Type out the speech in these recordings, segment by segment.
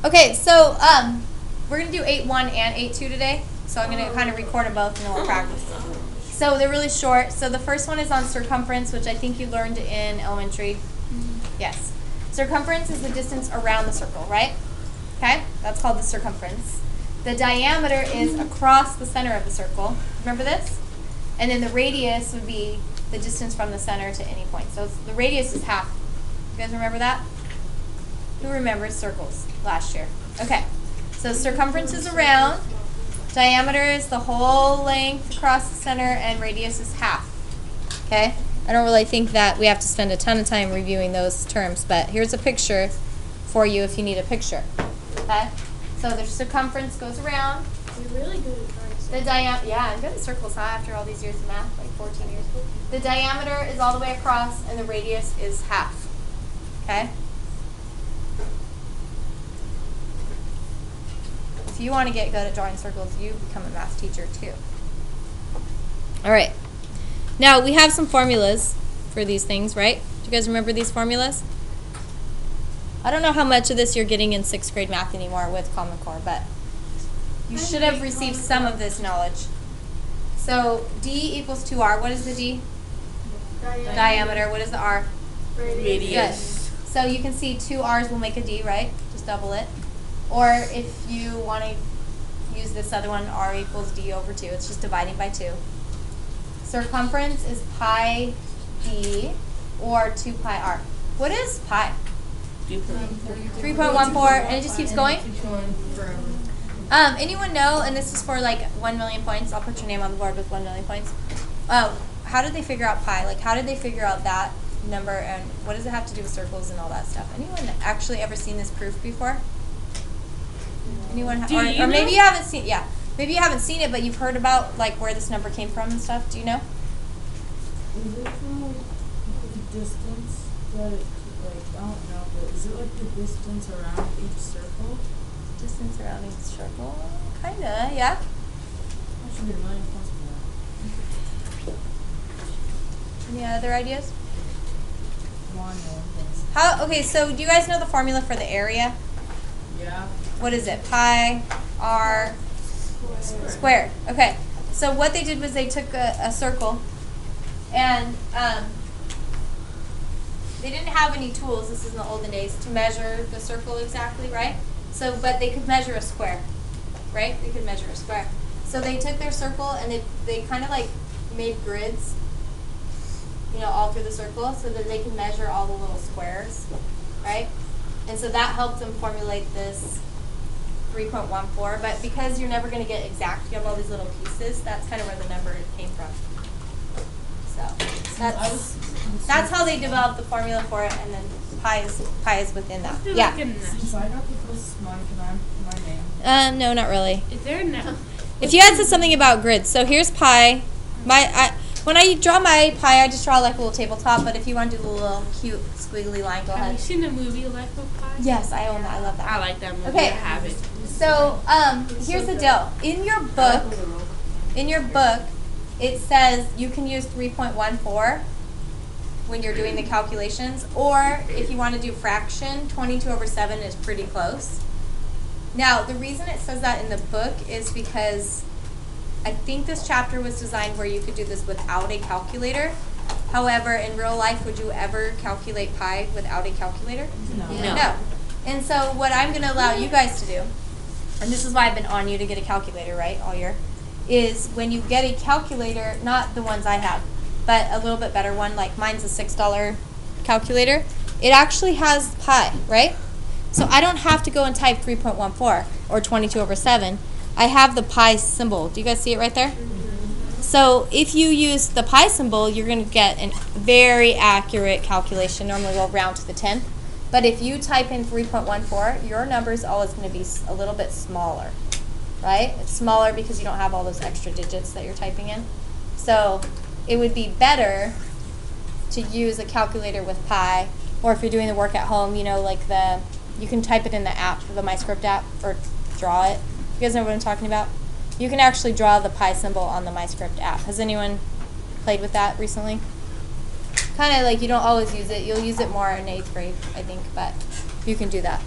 Okay, so we're going to do 8-1 and 8-2 today. So I'm going to kind of record them both and then we'll practice. So they're really short. So the first one is on circumference, which I think you learned in elementary. Yes. Circumference is the distance around the circle, right? Okay? That's called the circumference. The diameter is across the center of the circle. Remember this? And then the radius would be the distance from the center to any point. So the radius is half. You guys remember that? Who remembers circles last year? Okay. So circumference is around. Diameter is the whole length across the center, and radius is half. Okay? I don't really think that we have to spend a ton of time reviewing those terms, but here's a picture for you if you need a picture. Okay? So the circumference goes around. You're really good at drawing circles. The diameter, yeah, I'm good at circles, huh? After all these years of math, like 14 years. The diameter is all the way across, and the radius is half. Okay? If you want to get good at drawing circles, you become a math teacher too. All right. Now, we have some formulas for these things, right? Do you guys remember these formulas? I don't know how much of this you're getting in 6th grade math anymore with Common Core, but you should have received some of this knowledge. So, D equals 2R. What is the D? Diameter. What is the R? Radius. Good. So you can see 2 R's will make a D, right? Just double it. Or if you want to use this other one, R equals D over 2. It's just dividing by 2. Circumference is pi D or 2 pi R. What is pi? 3.14, and it just keeps going? Anyone know, and this is for like 1 million points, I'll put your name on the board with 1 million points. How did they figure out pi? Like, how did they figure out that number, and what does it have to do with circles and all that stuff? Anyone actually ever seen this proof before? Anyone? Or maybe you haven't seen. Yeah, maybe you haven't seen it, but you've heard about like where this number came from and stuff. Do you know? Is it from like the distance that it, like, I don't know, but is it like the distance around each circle? Distance around each circle, kinda, yeah. That should be a million points for that. Any other ideas? 1 million points. How? Okay, so do you guys know the formula for the area? Yeah. What is it? Pi r squared. Okay. So what they did was they took a circle, and they didn't have any tools. This is in the olden days to measure the circle exactly, right? So, but they could measure a square, right? They could measure a square. So they took their circle and they kind of like made grids, you know, all through the circle, so that they could measure all the little squares, right? And so that helped them formulate this 3.14. But because you're never going to get exact, you have all these little pieces, that's kind of where the number came from. So that's how they developed the formula for it, and then pi is within that. Yeah. Since I got the closest one, can I have my name? No, not really. Is there no? If you had said something about grids, so here's pi. When I draw my pi, I just draw like a little tabletop. But if you want to do the little cute squiggly line, go Have you ahead. seen the movie Life of Pi? Yes, I own that. I love that. I like that movie. Okay. I have it. So here's the deal. In your book, it says you can use 3.14 when you're doing the calculations, or if you want to do fraction, 22 over 7 is pretty close. Now, the reason it says that in the book is because I think this chapter was designed where you could do this without a calculator. However, in real life, would you ever calculate pi without a calculator? No. And so what I'm going to allow you guys to do, and this is why I've been on you to get a calculator, right, all year, is when you get a calculator, not the ones I have, but a little bit better one, like mine's a $6 calculator, it actually has pi, right? So I don't have to go and type 3.14 or 22 over 7. I have the pi symbol. Do you guys see it right there? So if you use the pi symbol, you're going to get a very accurate calculation. Normally we'll round to the 10th. But if you type in 3.14, your number is always going to be a little bit smaller, right? It's smaller because you don't have all those extra digits that you're typing in. So it would be better to use a calculator with pi, or if you're doing the work at home, you know, like you can type it in the app, the MyScript app, or draw it. You guys know what I'm talking about? You can actually draw the pi symbol on the MyScript app. Has anyone played with that recently? Kind of like you don't always use it. You'll use it more in 8th grade, I think, but you can do that.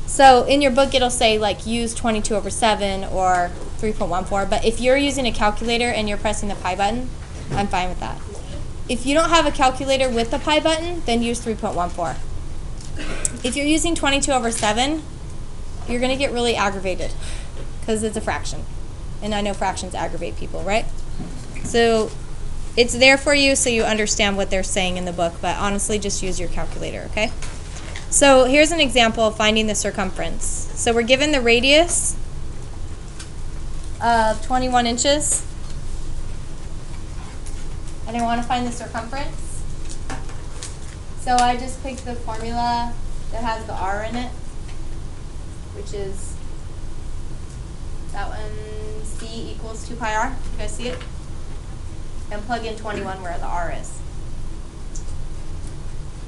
So in your book, it'll say like use 22 over 7 or 3.14. But if you're using a calculator and you're pressing the pi button, I'm fine with that. If you don't have a calculator with the pi button, then use 3.14. If you're using 22 over 7, you're going to get really aggravated because it's a fraction. And I know fractions aggravate people, right? So it's there for you so you understand what they're saying in the book, but honestly, just use your calculator, okay? So here's an example of finding the circumference. So we're given the radius of 21 inches. And I want to find the circumference. So I just picked the formula that has the r in it, which is that one, c equals 2 pi r. You guys see it? And plug in 21 where the r is.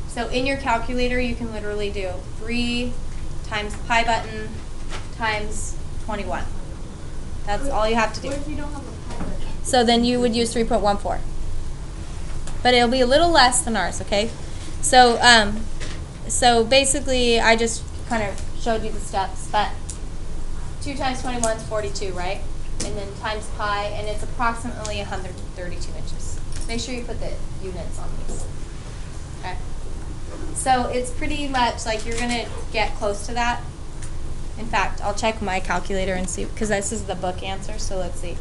So in your calculator, you can literally do 3 times the pi button times 21. That's all you have to do. What if you don't have a pi button? So then you would use 3.14. But it'll be a little less than ours, okay? So, so basically, I just kind of showed you the steps, but 2 times 21 is 42, right? And then times pi, and it's approximately 132 inches. Make sure you put the units on these. Okay. So it's pretty much like you're going to get close to that. In fact, I'll check my calculator and see, because this is the book answer, so let's see.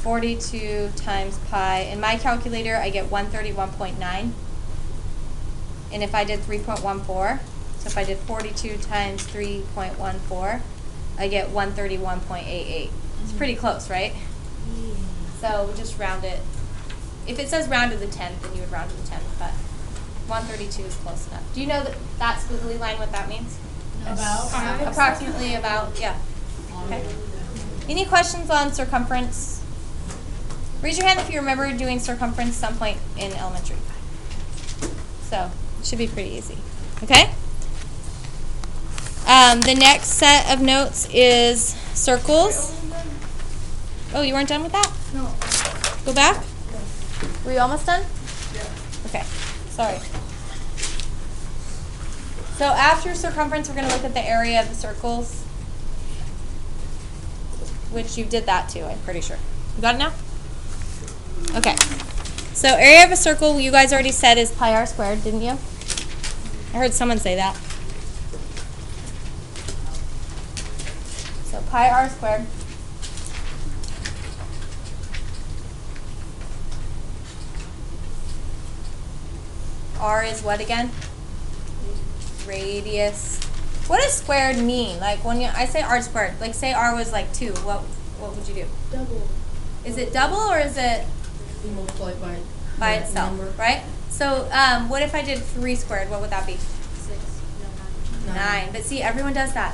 42 times pi. In my calculator, I get 131.9. And if I did 3.14, so if I did 42 times 3.14, I get 131.88. It's pretty close, right? So we just round it. If it says round to the 10th, then you would round to the 10th, but 132 is close enough. Do you know that squiggly line what that means? About? Approximately about, yeah. Okay. Any questions on circumference? Raise your hand if you remember doing circumference some point in elementary. So, it should be pretty easy. Okay? The next set of notes is circles. Oh, you weren't done with that? No. Go back? Were you almost done? Yeah. Okay. Sorry. So after circumference, we're going to look at the area of the circles, which you did that too, I'm pretty sure. You got it now? Okay. So area of a circle, you guys already said is pi r squared, didn't you? I heard someone say that. So pi r squared. R is what again? Radius. What does squared mean? Like when I say r squared, like say r was like 2, what would you do? Double. Is it double or is it You multiply by itself, right? So what if I did 3 squared? What would that be? 6. No, 9. But see, everyone does that.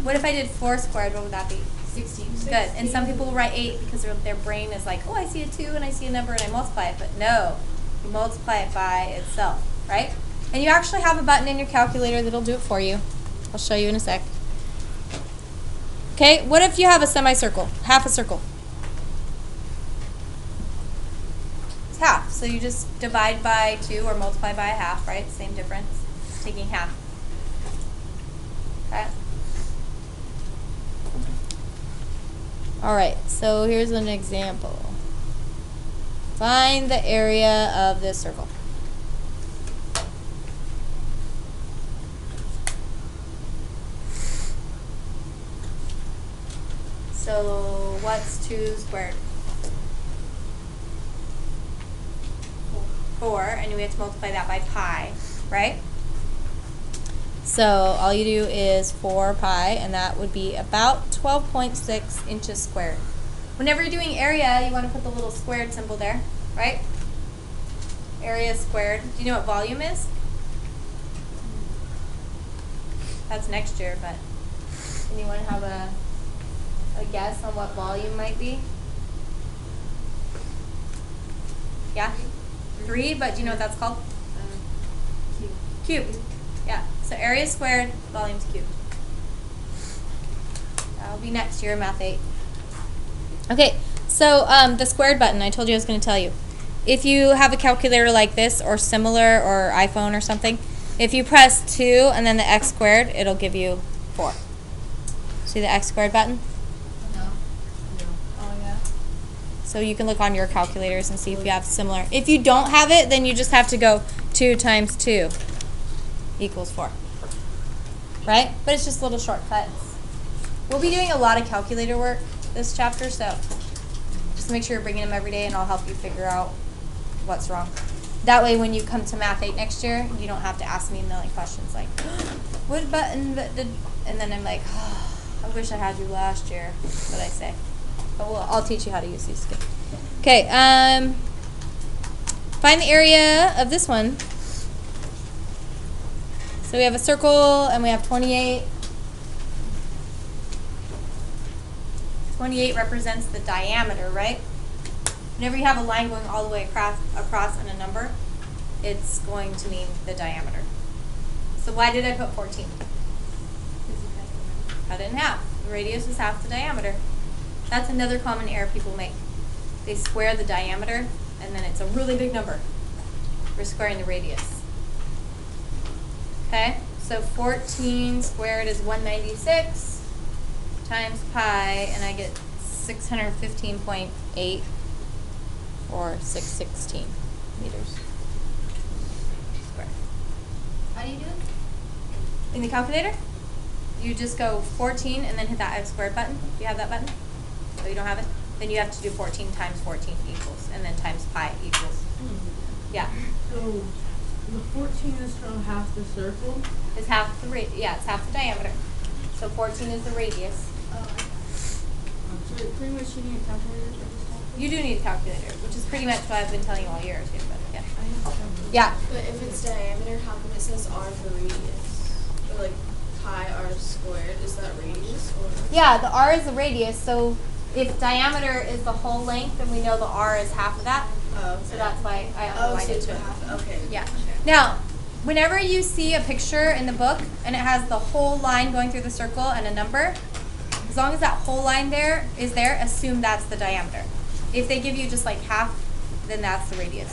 What if I did 4 squared? What would that be? 16. Good. And some people will write 8 because their brain is like, oh, I see a 2 and I see a number and I multiply it. But no, you multiply it by itself, right? And you actually have a button in your calculator that'll do it for you. I'll show you in a sec. Okay, what if you have a semicircle, half a circle? It's half, so you just divide by 2 or multiply by a half, right? Same difference, taking half. Okay. All right, so here's an example. Find the area of this circle. So what's 2 squared? 4, and we have to multiply that by pi, right? So all you do is 4 pi, and that would be about 12.6 inches squared. Whenever you're doing area, you want to put the little squared symbol there, right? Area squared. Do you know what volume is? That's next year, but anyone have a guess on what volume might be? Yeah? 3, but do you know what that's called? Cubed. Yeah. So area squared, volume's cubed. That'll be next year, Math 8. Okay, so the squared button, I told you I was going to tell you. If you have a calculator like this or similar or iPhone or something, if you press 2 and then the x squared, it'll give you 4. See the x squared button? No. Oh, yeah. So you can look on your calculators and see if you have similar. If you don't have it, then you just have to go 2 times 2 equals 4. Right? But it's just little shortcuts. We'll be doing a lot of calculator work this chapter, so just make sure you're bringing them every day and I'll help you figure out what's wrong. That way when you come to Math 8 next year, you don't have to ask me a million questions like, what button did, and then I'm like, oh, I wish I had you last year, what I say. But I'll teach you how to use these. Okay, find the area of this one. So we have a circle and we have 28. 28 represents the diameter, right? Whenever you have a line going all the way across in a number, it's going to mean the diameter. So why did I put 14? Cut it in half. The radius is half the diameter. That's another common error people make. They square the diameter, and then it's a really big number. We're squaring the radius. Okay, so 14 squared is 196 times pi, and I get 615.8 or 616 meters squared. How do you do it? In the calculator, you just go 14 and then hit that x squared button. Do you have that button? Oh, you don't have it? Then you have to do 14 times 14 equals, and then times pi equals. Yeah. So the 14 is from half the circle? It's half the it's half the diameter. So 14 is the radius. So pretty much you need a calculator for this stuff? You do need a calculator, which is pretty much what I've been telling you all year. But yeah. I have a calculator. Yeah. But if it's diameter, how come it says r for radius? Or like pi r squared, is that radius or? Yeah, the r is the radius. So if diameter is the whole length, then we know the r is half of that. Oh, okay. So that's why I Oh, underlined so it it's to it. half. Okay. Yeah. Now, whenever you see a picture in the book and it has the whole line going through the circle and a number, as long as that whole line there is there, assume that's the diameter. If they give you just like half, then that's the radius.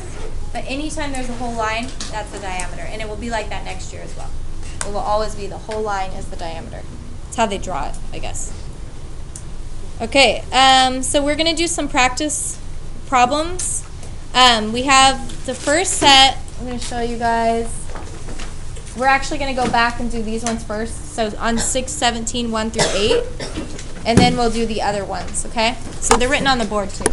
But anytime there's a whole line, that's the diameter. And it will be like that next year as well. It will always be the whole line is the diameter. That's how they draw it, I guess. Okay, so we're going to do some practice problems. We have the first set. I'm going to show you guys. We're actually going to go back and do these ones first. So on 6, 17, 1 through 8. And then we'll do the other ones, okay? So they're written on the board too.